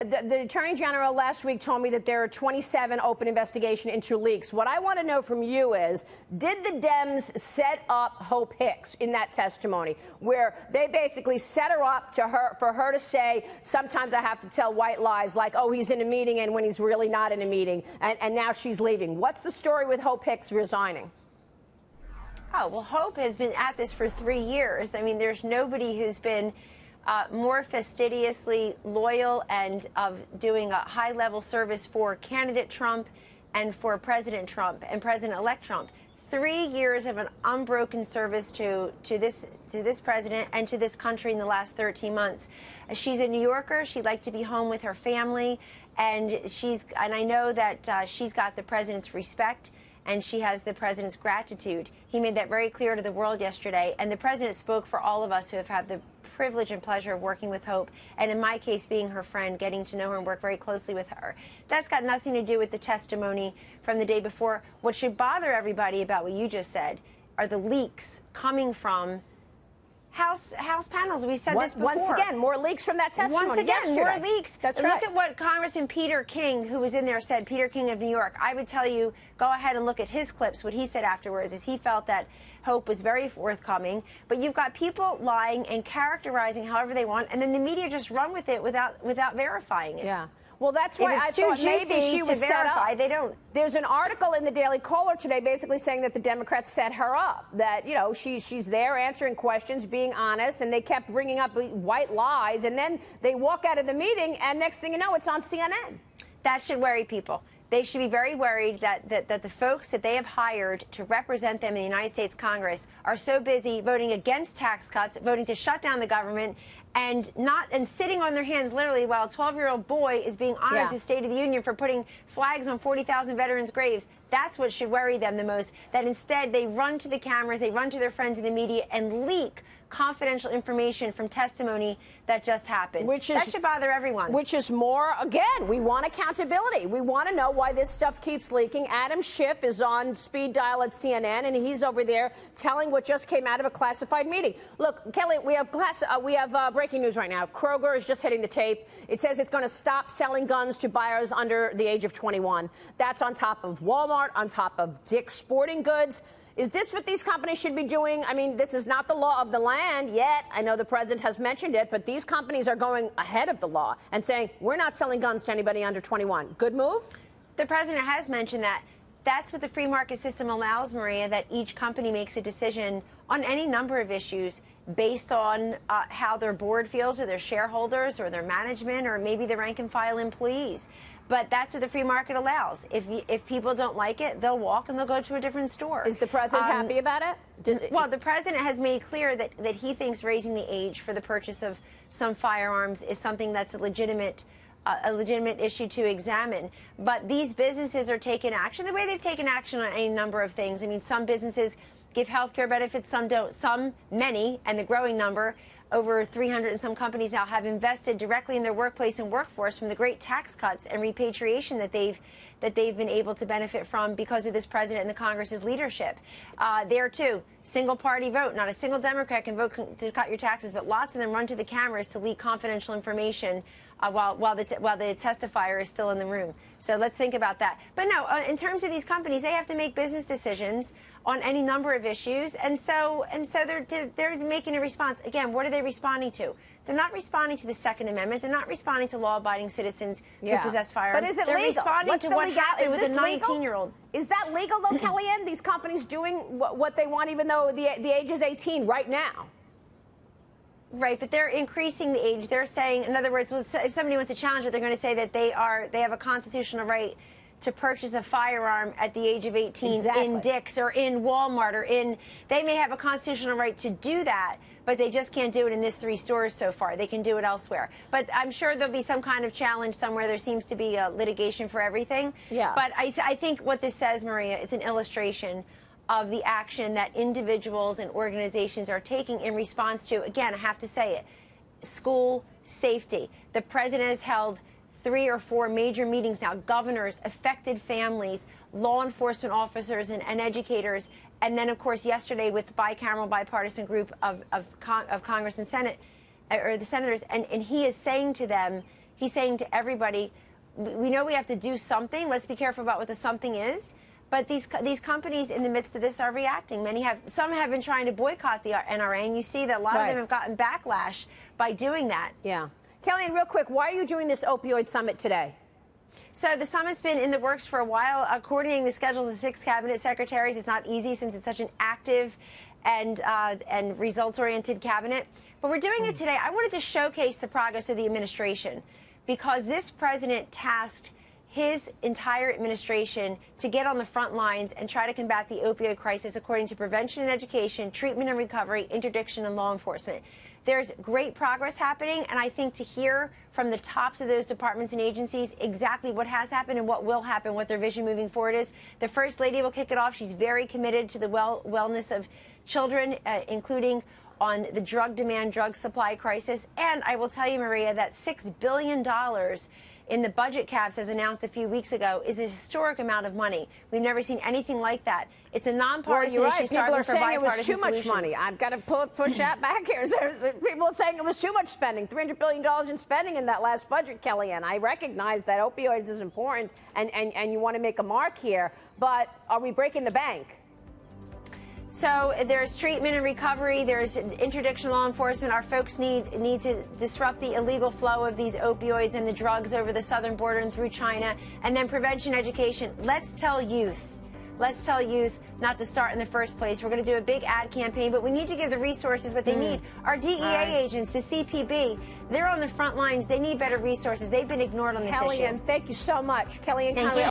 The Attorney General last week told me that there are 27 open investigations into leaks. What I want to know from you is, did the Dems set up Hope Hicks in that testimony, where they basically set her up for her to say, sometimes I have to tell white lies, like, oh, he's in a meeting, and when he's really not in a meeting, and now she's leaving. What's the story with Hope Hicks resigning? Oh, well, Hope has been at this for 3 years. I mean, there's nobody who's been more fastidiously loyal and of doing a high-level service for candidate Trump and for President Trump and President-elect Trump. 3 years of an unbroken service to this president and to this country in the last 13 months. She's a New Yorker. She'd like to be home with her family, and I know that she's got the president's respect, and she has the president's gratitude. He made that very clear to the world yesterday, and the president spoke for all of us who have had the privilege and pleasure of working with Hope, and in my case, being her friend, getting to know her and work very closely with her. That's got nothing to do with the testimony from the day before. What should bother everybody about what you just said are the leaks coming from House panels. We said this before. Once again, more leaks from that testimony. Once again, yesterday. more leaks. That's right. Look at what Congressman Peter King, who was in there, said. Peter King of New York. I would tell you, go ahead and look at his clips. What he said afterwards is he felt that Hope was very forthcoming. But you've got people lying and characterizing however they want, and then the media just run with it without verifying it. Yeah. Well, that's why I thought maybe she was set up. They don't. There's an article in the Daily Caller today basically saying that the Democrats set her up, that, you know, she's there answering questions, being honest, and they kept bringing up white lies, and then they walk out of the meeting, and next thing you know, it's on CNN. That should worry people. They should be very worried that the folks that they have hired to represent them in the United States Congress are so busy voting against tax cuts, voting to shut down the government, and sitting on their hands literally while a 12-year-old boy is being honored at the State of the Union for putting flags on 40,000 veterans' graves. That's what should worry them the most, that instead they run to the cameras, they run to their friends in the media and leak confidential information from testimony that just happened. That should bother everyone. Which is more, again, we want accountability. We want to know why this stuff keeps leaking. Adam Schiff is on speed dial at CNN, and he's over there telling what just came out of a classified meeting. Look, Kelly, we have breaking news right now. Kroger is just hitting the tape. It says it's going to stop selling guns to buyers under the age of 21. That's on top of Walmart, on top of Dick's Sporting Goods. Is this what these companies should be doing? I mean, this is not the law of the land yet. I know the president has mentioned it, but these companies are going ahead of the law and saying, we're not selling guns to anybody under 21. Good move? The president has mentioned that. That's what the free market system allows, Maria, that each company makes a decision on any number of issues based on how their board feels, or their shareholders, or their management, or maybe the rank and file employees. But that's what the free market allows. If people don't like it, they'll walk and they'll go to a different store. Is the president happy about it? Well, the president has made clear that he thinks raising the age for the purchase of some firearms is something that's a legitimate issue to examine. But these businesses are taking action the way they've taken action on any number of things. I mean, some businesses give health care benefits, some don't. Many, and the growing number, over 300 and some companies now, have invested directly in their workplace and workforce from the great tax cuts and repatriation that they've been able to benefit from because of this president and the Congress's leadership. There, too, single-party vote. Not a single Democrat can vote to cut your taxes, but lots of them run to the cameras to leak confidential information while the testifier is still in the room. So let's think about that. But no, in terms of these companies, they have to make business decisions on any number of issues, and so they're making a response. Again, what are they responding to? They're not responding to the Second Amendment. They're not responding to law-abiding citizens who possess firearms. But is it They're legal? responding to what happened with a 19-year-old. Is that legal, though, Kellyanne? These companies doing what they want, even though the age is 18 right now? Right, but they're increasing the age. They're saying, in other words, if somebody wants to challenge it, they're going to say that they have a constitutional right to purchase a firearm at the age of 18 in Dick's or in Walmart they may have a constitutional right to do that, but they just can't do it in these 3 stores so far. They can do it elsewhere. But I'm sure there'll be some kind of challenge somewhere. There seems to be a litigation for everything. Yeah. But I think what this says, Maria, is an illustration of the action that individuals and organizations are taking in response to, again, I have to say it, school safety. The president has held 3 or 4 major meetings now, governors, affected families, law enforcement officers and educators, and then, of course, yesterday with bipartisan group of Congress and Senate, or the senators, and he is saying to them, he's saying to everybody, we know we have to do something. Let's be careful about what the something is. But these companies in the midst of this are reacting. Some have been trying to boycott the NRA, and you see that a lot of them have gotten backlash by doing that. Yeah. Kellyanne, real quick, why are you doing this opioid summit today? So the summit's been in the works for a while. Coordinating the schedules of 6 cabinet secretaries is not easy since it's such an active and results-oriented cabinet. But we're doing it today. I wanted to showcase the progress of the administration because this president tasked his entire administration to get on the front lines and try to combat the opioid crisis according to prevention and education, treatment and recovery, interdiction, and law enforcement. There's great progress happening, and I think to hear from the tops of those departments and agencies exactly what has happened and what will happen, what their vision moving forward is. The First Lady will kick it off. She's very committed to the wellness of children, including on the drug demand, drug supply crisis. And I will tell you, Maria, that $6 billion in the budget caps, as announced a few weeks ago, is a historic amount of money. We've never seen anything like that. It's a nonpartisan issue. People are saying it was too much money. I've got to push that back here. People are saying it was too much spending, $300 billion in spending in that last budget, Kellyanne. I recognize that opioids is important and you want to make a mark here, but are we breaking the bank? So there's treatment and recovery. There's interdiction law enforcement. Our folks need to disrupt the illegal flow of these opioids and the drugs over the southern border and through China. And then prevention education. Let's tell youth not to start in the first place. We're going to do a big ad campaign, but we need to give the resources what they need. Our DEA agents, the CPB, they're on the front lines. They need better resources. They've been ignored on this issue. Kellyanne, thank you so much. Kellyanne Conway.